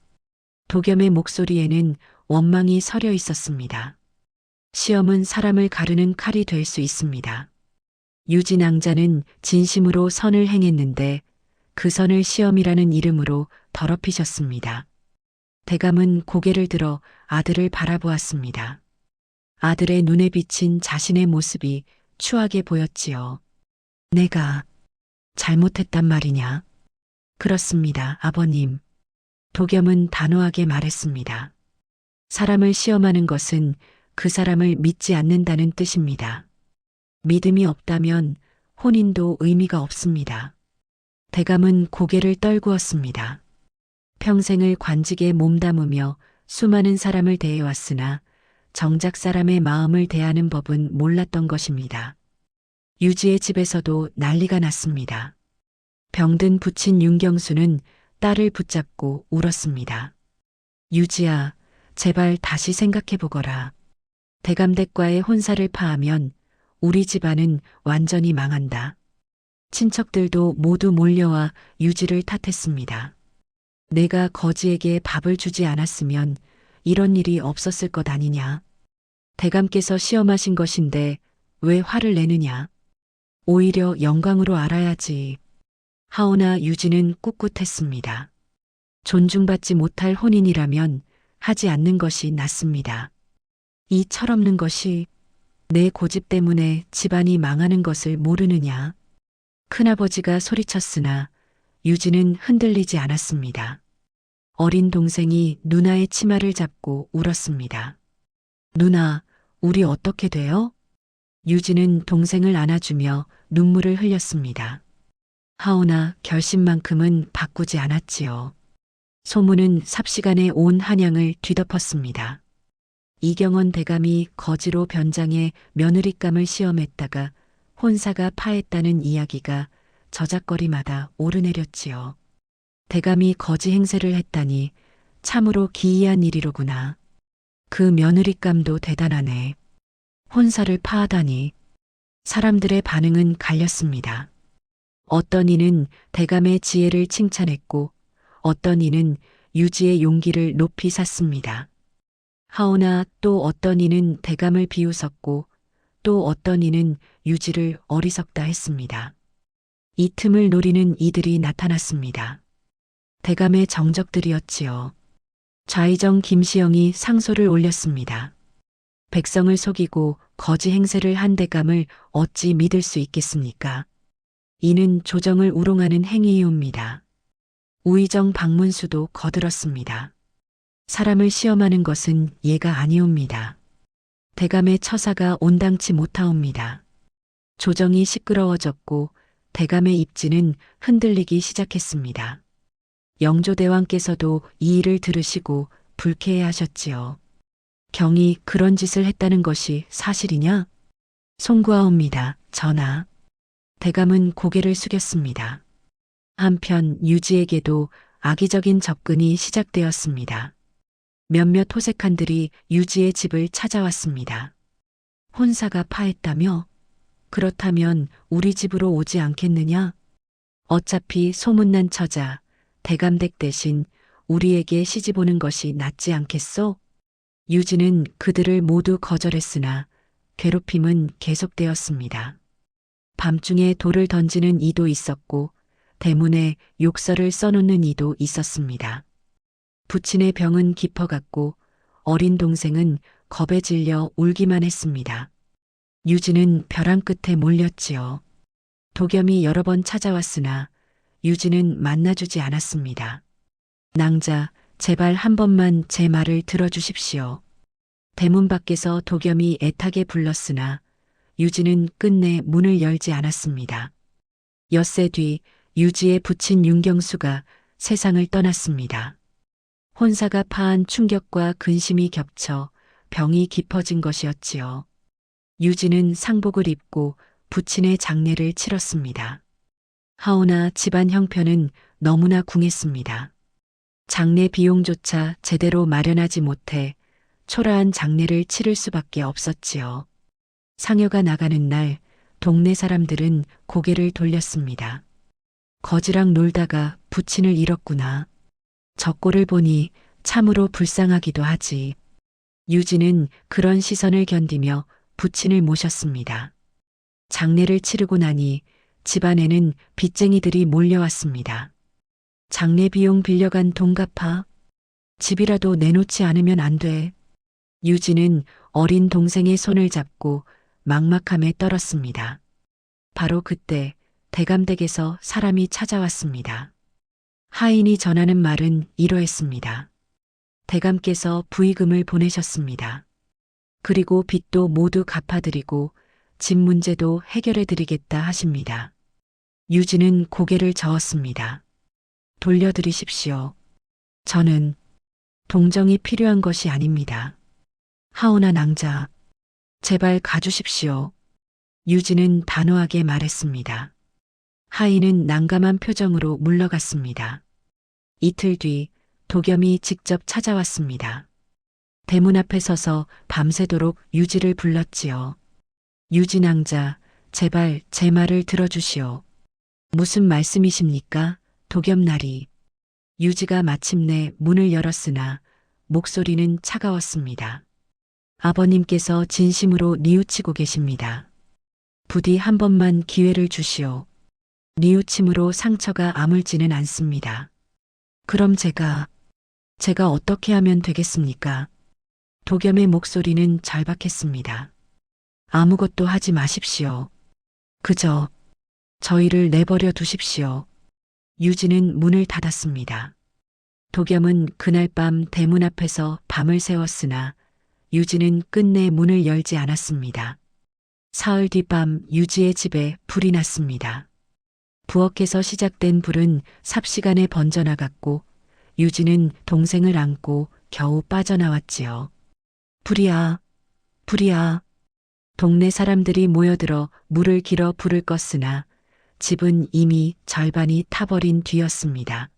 도겸의 목소리에는 원망이 서려 있었습니다. 시험은 사람을 가르는 칼이 될 수 있습니다. 유진왕자는 진심으로 선을 행했는데 그 선을 시험이라는 이름으로 더럽히셨습니다. 대감은 고개를 들어 아들을 바라보았습니다. 아들의 눈에 비친 자신의 모습이 추하게 보였지요. 내가 잘못했단 말이냐? 그렇습니다, 아버님. 도겸은 단호하게 말했습니다. 사람을 시험하는 것은 그 사람을 믿지 않는다는 뜻입니다. 믿음이 없다면 혼인도 의미가 없습니다. 대감은 고개를 떨구었습니다. 평생을 관직에 몸담으며 수많은 사람을 대해왔으나 정작 사람의 마음을 대하는 법은 몰랐던 것입니다. 유지의 집에서도 난리가 났습니다. 병든 부친 윤경수는 딸을 붙잡고 울었습니다. 유지야, 제발 다시 생각해보거라. 대감댁과의 혼사를 파하면 우리 집안은 완전히 망한다. 친척들도 모두 몰려와 유지를 탓했습니다. 내가 거지에게 밥을 주지 않았으면 이런 일이 없었을 것 아니냐. 대감께서 시험하신 것인데 왜 화를 내느냐. 오히려 영광으로 알아야지. 하오나 유지는 꿋꿋했습니다. 존중받지 못할 혼인이라면 하지 않는 것이 낫습니다. 이 철없는 것이 내 고집 때문에 집안이 망하는 것을 모르느냐. 큰아버지가 소리쳤으나 유지는 흔들리지 않았습니다. 어린 동생이 누나의 치마를 잡고 울었습니다. 누나, 우리 어떻게 돼요? 유지는 동생을 안아주며 눈물을 흘렸습니다. 하오나 결심만큼은 바꾸지 않았지요. 소문은 삽시간에 온 한양을 뒤덮었습니다. 이경원 대감이 거지로 변장해 며느리감을 시험했다가 혼사가 파했다는 이야기가 저작거리마다 오르내렸지요. 대감이 거지 행세를 했다니 참으로 기이한 일이로구나. 그 며느리감도 대단하네. 혼사를 파하다니. 사람들의 반응은 갈렸습니다. 어떤 이는 대감의 지혜를 칭찬했고 어떤 이는 유지의 용기를 높이 샀습니다. 하오나 또 어떤 이는 대감을 비웃었고 또 어떤 이는 유지를 어리석다 했습니다. 이 틈을 노리는 이들이 나타났습니다. 대감의 정적들이었지요. 좌의정 김시영이 상소를 올렸습니다. 백성을 속이고 거지 행세를 한 대감을 어찌 믿을 수 있겠습니까? 이는 조정을 우롱하는 행위이옵니다. 우의정 박문수도 거들었습니다. 사람을 시험하는 것은 예가 아니옵니다. 대감의 처사가 온당치 못하옵니다. 조정이 시끄러워졌고 대감의 입지는 흔들리기 시작했습니다. 영조대왕께서도 이 일을 들으시고 불쾌해하셨지요. 경이 그런 짓을 했다는 것이 사실이냐? 송구하옵니다, 전하. 대감은 고개를 숙였습니다. 한편 유지에게도 악의적인 접근이 시작되었습니다. 몇몇 호색한들이 유지의 집을 찾아왔습니다. 혼사가 파했다며? 그렇다면 우리 집으로 오지 않겠느냐? 어차피 소문난 처자, 대감댁 대신 우리에게 시집 오는 것이 낫지 않겠소? 유지는 그들을 모두 거절했으나 괴롭힘은 계속되었습니다. 밤중에 돌을 던지는 이도 있었고 대문에 욕설을 써놓는 이도 있었습니다. 부친의 병은 깊어갔고 어린 동생은 겁에 질려 울기만 했습니다. 유진은 벼랑 끝에 몰렸지요. 도겸이 여러 번 찾아왔으나 유진은 만나주지 않았습니다. 낭자, 제발 한 번만 제 말을 들어주십시오. 대문 밖에서 도겸이 애타게 불렀으나 유진은 끝내 문을 열지 않았습니다. 엿새 뒤 유지의 부친 윤경수가 세상을 떠났습니다. 혼사가 파한 충격과 근심이 겹쳐 병이 깊어진 것이었지요. 유진은 상복을 입고 부친의 장례를 치렀습니다. 하오나 집안 형편은 너무나 궁했습니다. 장례 비용조차 제대로 마련하지 못해 초라한 장례를 치를 수밖에 없었지요. 상여가 나가는 날 동네 사람들은 고개를 돌렸습니다. 거지랑 놀다가 부친을 잃었구나. 저 꼴을 보니 참으로 불쌍하기도 하지. 유진은 그런 시선을 견디며 부친을 모셨습니다. 장례를 치르고 나니 집안에는 빚쟁이들이 몰려왔습니다. 장례 비용 빌려간 돈 갚아. 집이라도 내놓지 않으면 안 돼. 유진은 어린 동생의 손을 잡고 막막함에 떨었습니다. 바로 그때 대감댁에서 사람이 찾아왔습니다. 하인이 전하는 말은 이러했습니다. 대감께서 부의금을 보내셨습니다. 그리고 빚도 모두 갚아드리고 집 문제도 해결해드리겠다 하십니다. 유진은 고개를 저었습니다. 돌려드리십시오. 저는 동정이 필요한 것이 아닙니다. 하오나 낭자, 제발 가주십시오. 유진은 단호하게 말했습니다. 하인은 난감한 표정으로 물러갔습니다. 이틀 뒤 도겸이 직접 찾아왔습니다. 대문 앞에 서서 밤새도록 유지를 불렀지요. 유진 낭자, 제발 제 말을 들어주시오. 무슨 말씀이십니까? 도겸나리. 유지가 마침내 문을 열었으나 목소리는 차가웠습니다. 아버님께서 진심으로 뉘우치고 계십니다. 부디 한 번만 기회를 주시오. 뉘우침으로 상처가 아물지는 않습니다. 그럼 제가 어떻게 하면 되겠습니까? 도겸의 목소리는 절박했습니다. 아무것도 하지 마십시오. 그저 저희를 내버려 두십시오. 유진은 문을 닫았습니다. 도겸은 그날 밤 대문 앞에서 밤을 새웠으나 유진은 끝내 문을 열지 않았습니다. 사흘 뒤밤 유지의 집에 불이 났습니다. 부엌에서 시작된 불은 삽시간에 번져나갔고 유진은 동생을 안고 겨우 빠져나왔지요. 불이야, 불이야. 동네 사람들이 모여들어 물을 길어 불을 껐으나 집은 이미 절반이 타버린 뒤였습니다.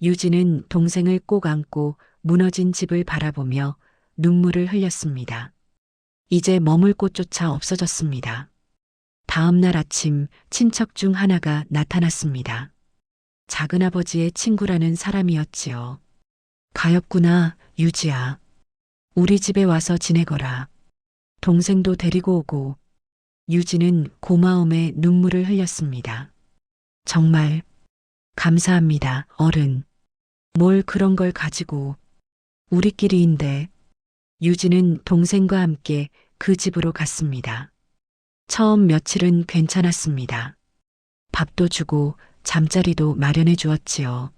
유진은 동생을 꼭 안고 무너진 집을 바라보며 눈물을 흘렸습니다. 이제 머물 곳조차 없어졌습니다. 다음 날 아침 친척 중 하나가 나타났습니다. 작은아버지의 친구라는 사람이었지요. 가엾구나, 유지야. 우리 집에 와서 지내거라. 동생도 데리고 오고. 유지는 고마움에 눈물을 흘렸습니다. 정말 감사합니다, 어른. 뭘 그런 걸 가지고. 우리끼리인데. 유지는 동생과 함께 그 집으로 갔습니다. 처음 며칠은 괜찮았습니다. 밥도 주고 잠자리도 마련해 주었지요.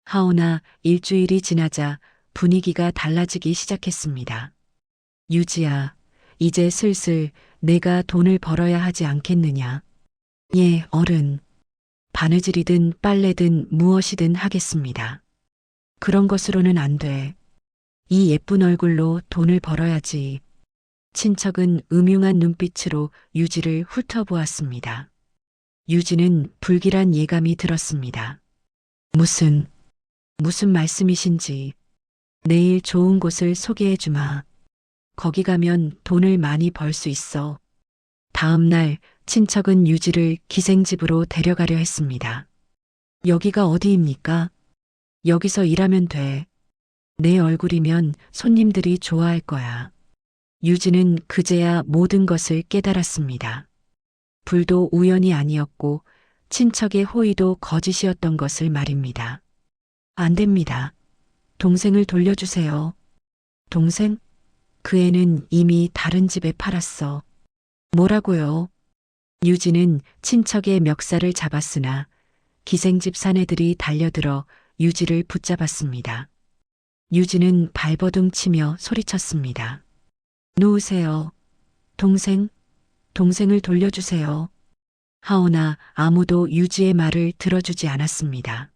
하오나 일주일이 지나자 분위기가 달라지기 시작했습니다. 유지야, 이제 슬슬 내가 돈을 벌어야 하지 않겠느냐. 예, 어른. 바느질이든 빨래든 무엇이든 하겠습니다. 그런 것으로는 안 돼. 이 예쁜 얼굴로 돈을 벌어야지. 친척은 음흉한 눈빛으로 유지를 훑어보았습니다. 유지는 불길한 예감이 들었습니다. 무슨 말씀이신지. 내일 좋은 곳을 소개해 주마. 거기 가면 돈을 많이 벌 수 있어. 다음 날 친척은 유지를 기생집으로 데려가려 했습니다. 여기가 어디입니까? 여기서 일하면 돼. 내 얼굴이면 손님들이 좋아할 거야. 유지는 그제야 모든 것을 깨달았습니다. 불도 우연이 아니었고 친척의 호의도 거짓이었던 것을 말입니다. 안 됩니다. 동생을 돌려주세요. 동생? 그 애는 이미 다른 집에 팔았어. 뭐라고요? 유진은 친척의 멱살을 잡았으나 기생집 사내들이 달려들어 유지를 붙잡았습니다. 유진은 발버둥 치며 소리쳤습니다. 놓으세요. 동생을 돌려주세요. 하오나 아무도 유지의 말을 들어주지 않았습니다.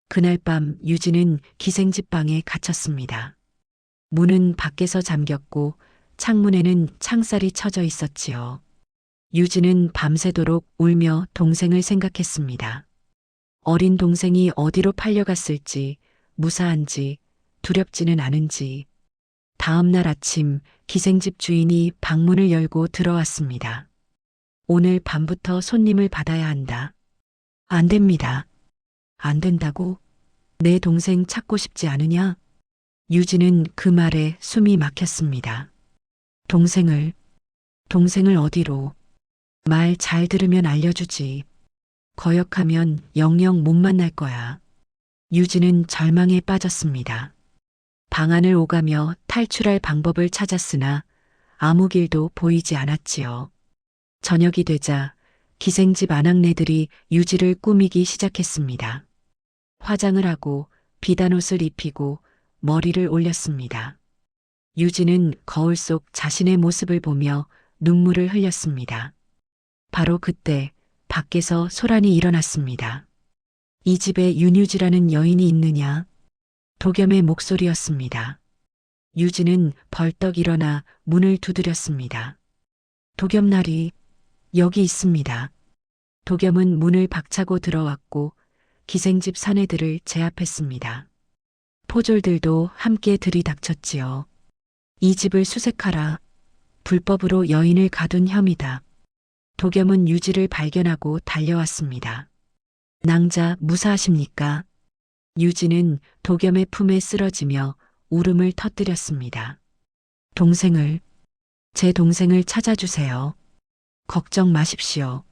그날 밤 유진은 기생집 방에 갇혔습니다. 문은 밖에서 잠겼고 창문에는 창살이 쳐져 있었지요. 유진은 밤새도록 울며 동생을 생각했습니다. 어린 동생이 어디로 팔려갔을지, 무사한지, 두렵지는 않은지. 다음 날 아침 기생집 주인이 방문을 열고 들어왔습니다. 오늘 밤부터 손님을 받아야 한다. 안 됩니다. 안 된다고? 내 동생 찾고 싶지 않으냐? 유진은 그 말에 숨이 막혔습니다. 동생을 어디로? 말 잘 들으면 알려주지. 거역하면 영영 못 만날 거야. 유진은 절망에 빠졌습니다. 방안을 오가며 탈출할 방법을 찾았으나 아무 길도 보이지 않았지요. 저녁이 되자 기생집 아낙네들이 유지를 꾸미기 시작했습니다. 화장을 하고 비단옷을 입히고 머리를 올렸습니다. 유지는 거울 속 자신의 모습을 보며 눈물을 흘렸습니다. 바로 그때 밖에서 소란이 일어났습니다. 이 집에 윤유지라는 여인이 있느냐? 도겸의 목소리였습니다. 유지는 벌떡 일어나 문을 두드렸습니다. 도겸날이 여기 있습니다. 도겸은 문을 박차고 들어왔고 기생집 사내들을 제압했습니다. 포졸들도 함께 들이닥쳤지요. 이 집을 수색하라. 불법으로 여인을 가둔 혐의다. 도겸은 유지를 발견하고 달려왔습니다. 낭자 무사하십니까? 유지는 도겸의 품에 쓰러지며 울음을 터뜨렸습니다. 제 동생을 찾아주세요. 걱정 마십시오.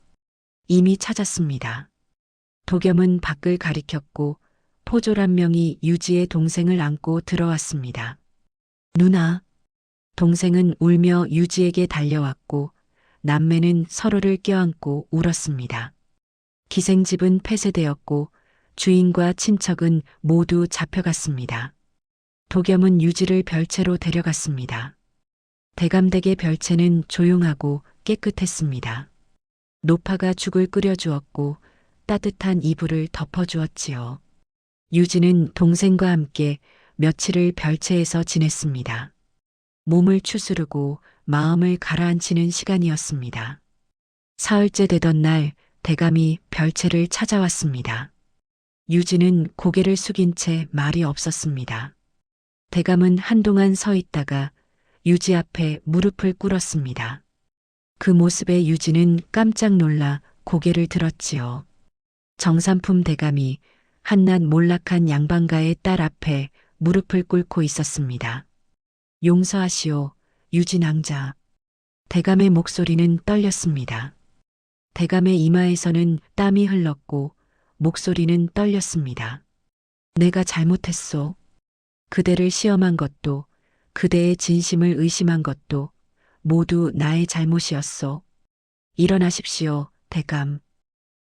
이미 찾았습니다. 도겸은 밖을 가리켰고 포졸 한 명이 유지의 동생을 안고 들어왔습니다. 누나. 동생은 울며 유지에게 달려왔고 남매는 서로를 껴안고 울었습니다. 기생집은 폐쇄되었고 주인과 친척은 모두 잡혀갔습니다. 도겸은 유지를 별채로 데려갔습니다. 대감댁의 별채는 조용하고 깨끗했습니다. 노파가 죽을 끓여주었고 따뜻한 이불을 덮어주었지요. 유지는 동생과 함께 며칠을 별채에서 지냈습니다. 몸을 추스르고 마음을 가라앉히는 시간이었습니다. 사흘째 되던 날 대감이 별채를 찾아왔습니다. 유지는 고개를 숙인 채 말이 없었습니다. 대감은 한동안 서 있다가 유지 앞에 무릎을 꿇었습니다. 그 모습에 유지는 깜짝 놀라 고개를 들었지요. 정삼품 대감이 한낱 몰락한 양반가의 딸 앞에 무릎을 꿇고 있었습니다. 용서하시오, 유진왕자. 대감의 목소리는 떨렸습니다. 대감의 이마에서는 땀이 흘렀고 목소리는 떨렸습니다. 내가 잘못했소. 그대를 시험한 것도 그대의 진심을 의심한 것도 모두 나의 잘못이었소. 일어나십시오, 대감.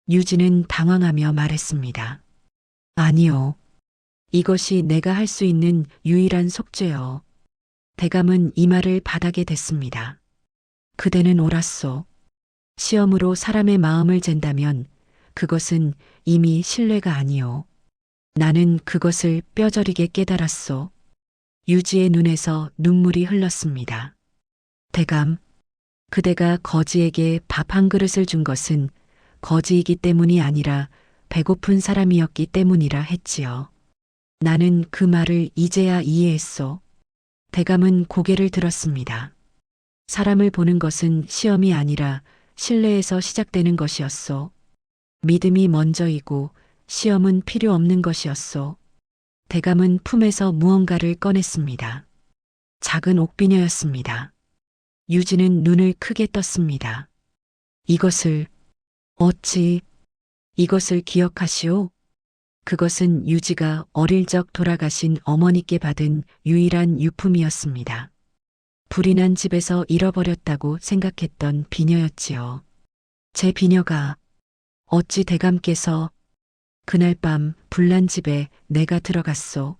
유진은 당황하며 말했습니다. 아니요. 이것이 내가 할 수 있는 유일한 속죄요. 대감은 이 말을 바닥에 댔습니다. 그대는 옳았소. 시험으로 사람의 마음을 잰다면 그것은 이미 신뢰가 아니오. 나는 그것을 뼈저리게 깨달았소. 유지의 눈에서 눈물이 흘렀습니다. 대감, 그대가 거지에게 밥 한 그릇을 준 것은 거지이기 때문이 아니라 배고픈 사람이었기 때문이라 했지요. 나는 그 말을 이제야 이해했소. 대감은 고개를 들었습니다. 사람을 보는 것은 시험이 아니라 신뢰에서 시작되는 것이었소. 믿음이 먼저이고 시험은 필요 없는 것이었소. 대감은 품에서 무언가를 꺼냈습니다. 작은 옥비녀였습니다. 유진은 눈을 크게 떴습니다. 이것을 어찌 이것을 기억하시오? 그것은 유지가 어릴 적 돌아가신 어머니께 받은 유일한 유품이었습니다. 불이 난 집에서 잃어버렸다고 생각했던 비녀였지요. 제 비녀가 어찌 대감께서 그날 밤 불난 집에 내가 들어갔소.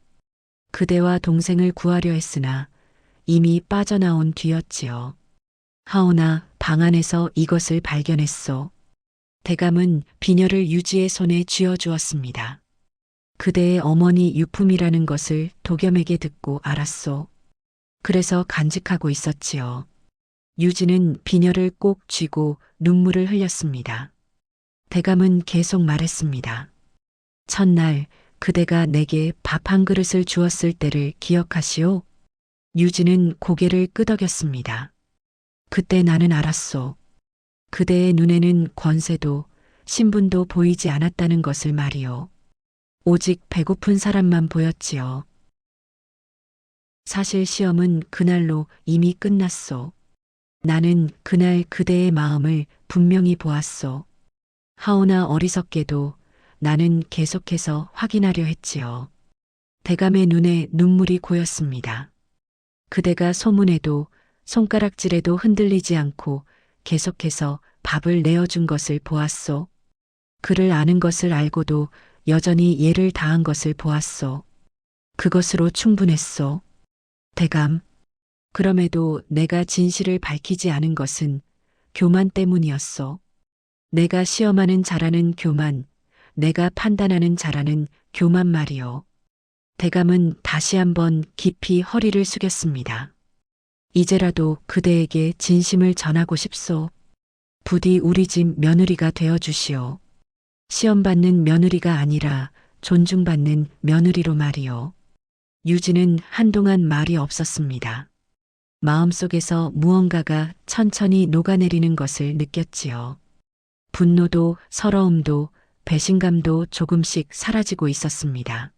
그대와 동생을 구하려 했으나 이미 빠져나온 뒤였지요. 하오나 방 안에서 이것을 발견했소. 대감은 비녀를 유지의 손에 쥐어주었습니다. 그대의 어머니 유품이라는 것을 도겸에게 듣고 알았소. 그래서 간직하고 있었지요. 유지는 비녀를 꼭 쥐고 눈물을 흘렸습니다. 대감은 계속 말했습니다. 첫날 그대가 내게 밥 한 그릇을 주었을 때를 기억하시오? 유지는 고개를 끄덕였습니다. 그때 나는 알았소. 그대의 눈에는 권세도 신분도 보이지 않았다는 것을 말이오. 오직 배고픈 사람만 보였지요. 사실 시험은 그날로 이미 끝났소. 나는 그날 그대의 마음을 분명히 보았소. 하오나 어리석게도 나는 계속해서 확인하려 했지요. 대감의 눈에 눈물이 고였습니다. 그대가 소문에도 손가락질에도 흔들리지 않고 계속해서 밥을 내어준 것을 보았소. 그를 아는 것을 알고도 여전히 예를 다한 것을 보았소. 그것으로 충분했소. 대감, 그럼에도 내가 진실을 밝히지 않은 것은 교만 때문이었소. 내가 시험하는 자라는 교만, 내가 판단하는 자라는 교만 말이오. 대감은 다시 한번 깊이 허리를 숙였습니다. 이제라도 그대에게 진심을 전하고 싶소. 부디 우리 집 며느리가 되어주시오. 시험받는 며느리가 아니라 존중받는 며느리로 말이오. 유지는 한동안 말이 없었습니다. 마음속에서 무언가가 천천히 녹아내리는 것을 느꼈지요. 분노도 서러움도 배신감도 조금씩 사라지고 있었습니다.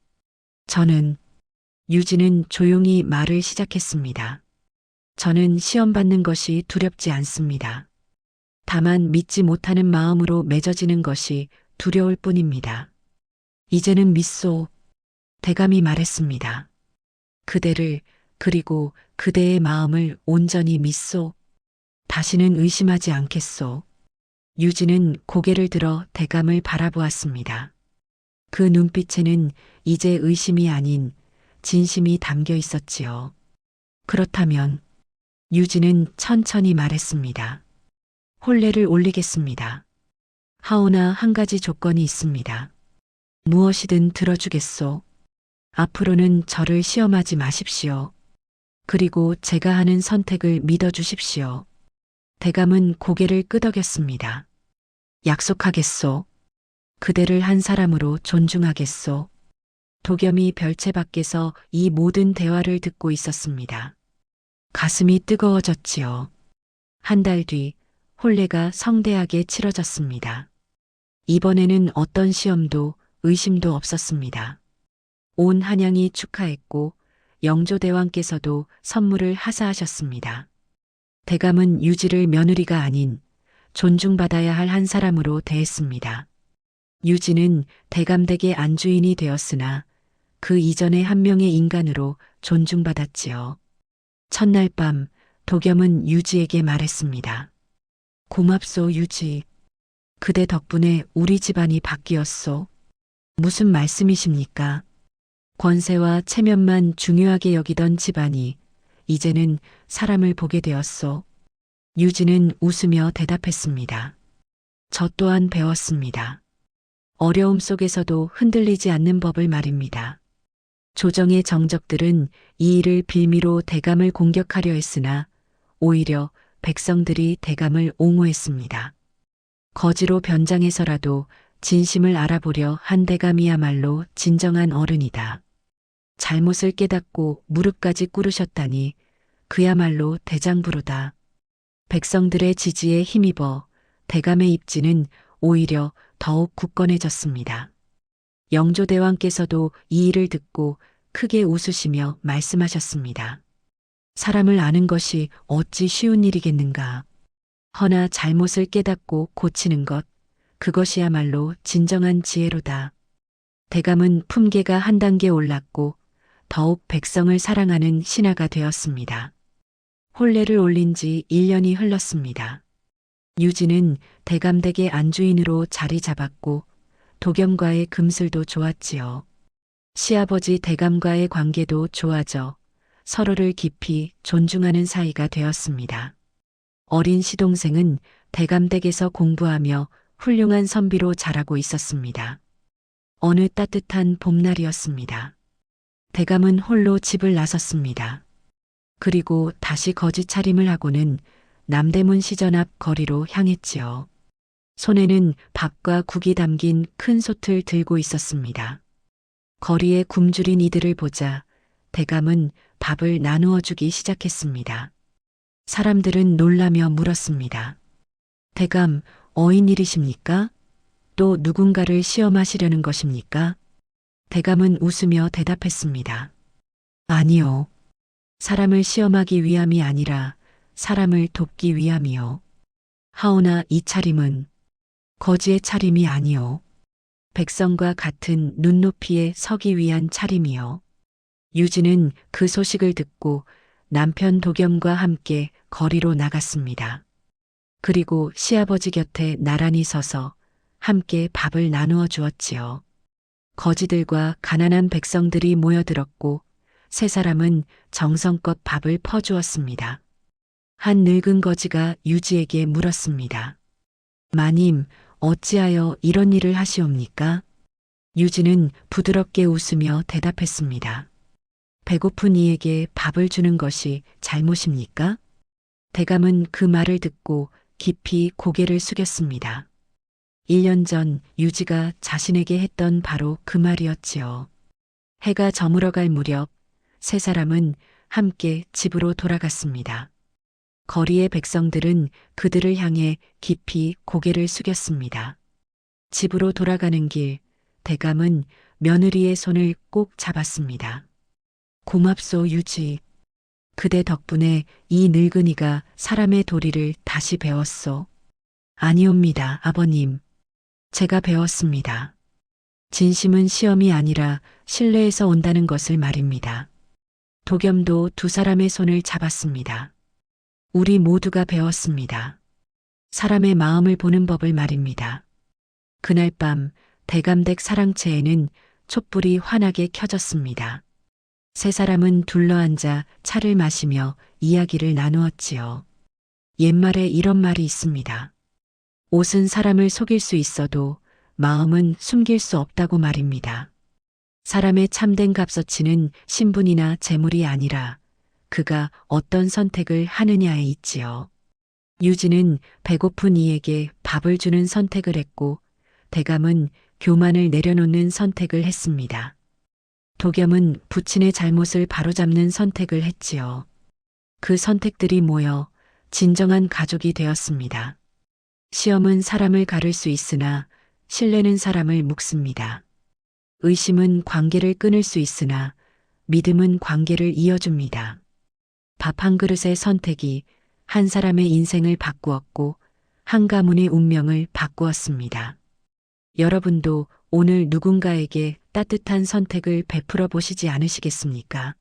유지는 조용히 말을 시작했습니다. 저는 시험 받는 것이 두렵지 않습니다. 다만 믿지 못하는 마음으로 맺어지는 것이 두려울 뿐입니다. 이제는 믿소. 대감이 말했습니다. 그대를 그리고 그대의 마음을 온전히 믿소. 다시는 의심하지 않겠소. 유지는 고개를 들어 대감을 바라보았습니다. 그 눈빛에는 이제 의심이 아닌 진심이 담겨 있었지요. 그렇다면 유지는 천천히 말했습니다. 혼례를 올리겠습니다. 하오나 한 가지 조건이 있습니다. 무엇이든 들어주겠소. 앞으로는 저를 시험하지 마십시오. 그리고 제가 하는 선택을 믿어주십시오. 대감은 고개를 끄덕였습니다. 약속하겠소. 그대를 한 사람으로 존중하겠소. 도겸이 별채 밖에서 이 모든 대화를 듣고 있었습니다. 가슴이 뜨거워졌지요. 한 달 뒤 혼례가 성대하게 치러졌습니다. 이번에는 어떤 시험도 의심도 없었습니다. 온 한양이 축하했고 영조대왕께서도 선물을 하사하셨습니다. 대감은 유지를 며느리가 아닌 존중받아야 할 한 사람으로 대했습니다. 유지는 대감댁의 안주인이 되었으나 그 이전에 한 명의 인간으로 존중받았지요. 첫날 밤 도겸은 유지에게 말했습니다. 고맙소 유지. 그대 덕분에 우리 집안이 바뀌었소. 무슨 말씀이십니까? 권세와 체면만 중요하게 여기던 집안이 이제는 사람을 보게 되었소. 유지는 웃으며 대답했습니다. 저 또한 배웠습니다. 어려움 속에서도 흔들리지 않는 법을 말입니다. 조정의 정적들은 이 일을 빌미로 대감을 공격하려 했으나 오히려 백성들이 대감을 옹호했습니다. 거지로 변장해서라도 진심을 알아보려 한 대감이야말로 진정한 어른이다. 잘못을 깨닫고 무릎까지 꿇으셨다니 그야말로 대장부로다. 백성들의 지지에 힘입어 대감의 입지는 오히려 더욱 굳건해졌습니다. 영조대왕께서도 이 일을 듣고 크게 웃으시며 말씀하셨습니다. 사람을 아는 것이 어찌 쉬운 일이겠는가. 허나 잘못을 깨닫고 고치는 것, 그것이야말로 진정한 지혜로다. 대감은 품계가 한 단계 올랐고 더욱 백성을 사랑하는 신하가 되었습니다. 혼례를 올린 지 1년이 흘렀습니다. 유지는 대감댁의 안주인으로 자리 잡았고 도겸과의 금슬도 좋았지요. 시아버지 대감과의 관계도 좋아져 서로를 깊이 존중하는 사이가 되었습니다. 어린 시동생은 대감댁에서 공부하며 훌륭한 선비로 자라고 있었습니다. 어느 따뜻한 봄날이었습니다. 대감은 홀로 집을 나섰습니다. 그리고 다시 거지 차림을 하고는 남대문 시전 앞 거리로 향했지요. 손에는 밥과 국이 담긴 큰 솥을 들고 있었습니다. 거리에 굶주린 이들을 보자 대감은 밥을 나누어 주기 시작했습니다. 사람들은 놀라며 물었습니다. 대감, 어인일이십니까? 또 누군가를 시험하시려는 것입니까? 대감은 웃으며 대답했습니다. 아니요. 사람을 시험하기 위함이 아니라 사람을 돕기 위함이요. 하오나 이 차림은 거지의 차림이 아니요. 백성과 같은 눈높이에 서기 위한 차림이요. 유지는 그 소식을 듣고 남편 도겸과 함께 거리로 나갔습니다. 그리고 시아버지 곁에 나란히 서서 함께 밥을 나누어 주었지요. 거지들과 가난한 백성들이 모여들었고 세 사람은 정성껏 밥을 퍼주었습니다. 한 늙은 거지가 유지에게 물었습니다. 마님, 어찌하여 이런 일을 하시옵니까? 유지는 부드럽게 웃으며 대답했습니다. 배고픈 이에게 밥을 주는 것이 잘못입니까? 대감은 그 말을 듣고 깊이 고개를 숙였습니다. 1년 전 유지가 자신에게 했던 바로 그 말이었지요. 해가 저물어갈 무렵 세 사람은 함께 집으로 돌아갔습니다. 거리의 백성들은 그들을 향해 깊이 고개를 숙였습니다. 집으로 돌아가는 길, 대감은 며느리의 손을 꼭 잡았습니다. 고맙소 유지. 그대 덕분에 이 늙은이가 사람의 도리를 다시 배웠소. 아니옵니다, 아버님. 제가 배웠습니다. 진심은 시험이 아니라 신뢰에서 온다는 것을 말입니다. 도겸도 두 사람의 손을 잡았습니다. 우리 모두가 배웠습니다. 사람의 마음을 보는 법을 말입니다. 그날 밤 대감댁 사랑채에는 촛불이 환하게 켜졌습니다. 세 사람은 둘러앉아 차를 마시며 이야기를 나누었지요. 옛말에 이런 말이 있습니다. 옷은 사람을 속일 수 있어도 마음은 숨길 수 없다고 말입니다. 사람의 참된 값어치는 신분이나 재물이 아니라 그가 어떤 선택을 하느냐에 있지요. 유지는 배고픈 이에게 밥을 주는 선택을 했고 대감은 교만을 내려놓는 선택을 했습니다. 도겸은 부친의 잘못을 바로잡는 선택을 했지요. 그 선택들이 모여 진정한 가족이 되었습니다. 시험은 사람을 가를 수 있으나 신뢰는 사람을 묶습니다. 의심은 관계를 끊을 수 있으나 믿음은 관계를 이어줍니다. 밥 한 그릇의 선택이 한 사람의 인생을 바꾸었고 한 가문의 운명을 바꾸었습니다. 여러분도 오늘 누군가에게 따뜻한 선택을 베풀어 보시지 않으시겠습니까?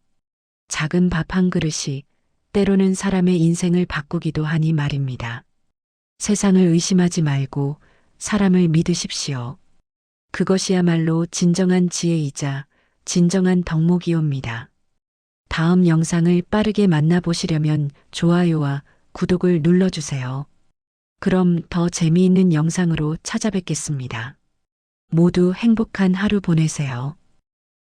작은 밥 한 그릇이 때로는 사람의 인생을 바꾸기도 하니 말입니다. 세상을 의심하지 말고 사람을 믿으십시오. 그것이야말로 진정한 지혜이자 진정한 덕목이옵니다. 다음 영상을 빠르게 만나보시려면 좋아요와 구독을 눌러주세요. 그럼 더 재미있는 영상으로 찾아뵙겠습니다. 모두 행복한 하루 보내세요.